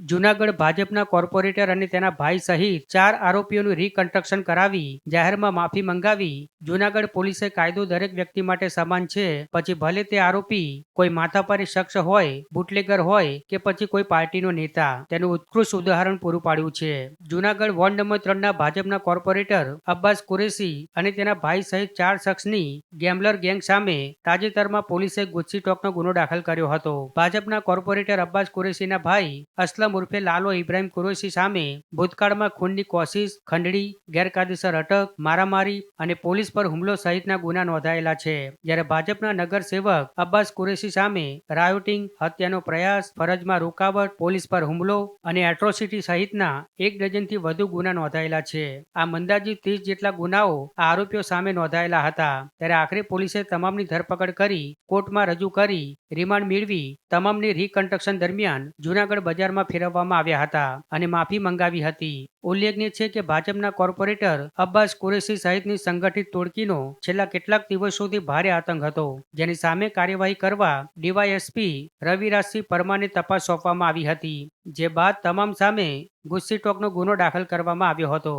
જૂનાગઢ ભાજપના કોર્પોરેટર અને તેના ભાઈ સહિત 4 આરોપીઓનું રીકન્સ્ટ્રક્શન કરાવી જાહેરમાં માફી મંગાવી. જૂનાગઢ પોલીસે કાયદો દરેક વ્યક્તિ માટે સમાન છે, પછી ભલે તે આરોપી કોઈ માથાભારે શખ્સ હોય, બુટલેગર હોય કે પછી કોઈ પાર્ટીનો નેતા, તેનું ઉત્કૃષ્ટ ઉદાહરણ પૂરું પાડ્યું છે. જૂનાગઢ વોર્ડ નંબર 3ના ભાજપના કોર્પોરેટર અબ્બાસ કુરેશી અને તેના ભાઈ સહિત 4 શખ્સની ગેમ્બલર ગેંગ સામે તાજેતરમાં પોલીસે ગુસ્સી ટોકનો ગુનો દાખલ કર્યો હતો. ભાજપના કોર્પોરેટર અબ્બાસ કુરેશીના ભાઈ અસલમ ઉર્ફે લાલો ઇબ્રાહિમ કુરેશી સામે ભૂતકાળમાં ખૂનની કોશિશ, ખંડણી, ગેરકાયદેસર અટક, મારામારી અને પોલીસ પર હુમલો સહિતના ગુના નોંધાયેલા છે. જ્યારે ભાજપના નગરસેવક અબ્બાસ કુરેશી સામે રાયોટિંગ, હત્યાનો પ્રયાસ, ફરજમાં રૂકાવટ, પોલીસ પર હુમલો અને એટ્રોસિટી સહિતના 1 ડઝનથી વધુ ગુના નોંધાયેલા છે. આમ અંદાજિત 30 જેટલા ગુનાઓ આ આરોપીઓ સામે નોંધાયેલા હતા. ત્યારે આખરે પોલીસે તમામની ધરપકડ કરી કોર્ટમાં રજૂ કરી રિમાન્ડ મેળવી તમામને રીકન્સ્ટ્રક્શન દરમિયાન જૂનાગઢ બજારમાં ફેરવવામાં આવ્યા હતા અને માફી મંગાવી હતી. ઉલ્લેખનીય છે કે ભાજપના કોર્પોરેટર અબ્બાસ કુરેશી સહિતની સંગઠિત ટોળકીનો છેલ્લા કેટલાક દિવસોથી ભારે આતંક હતો, જેની સામે કાર્યવાહી કરવા ડીવાયએસપી રવિરાજસિંહ પરમારને તપાસ સોંપવામાં આવી હતી. જે બાદ તમામ સામે ગુસ્સી ટોકનો ગુનો દાખલ કરવામાં આવ્યો હતો.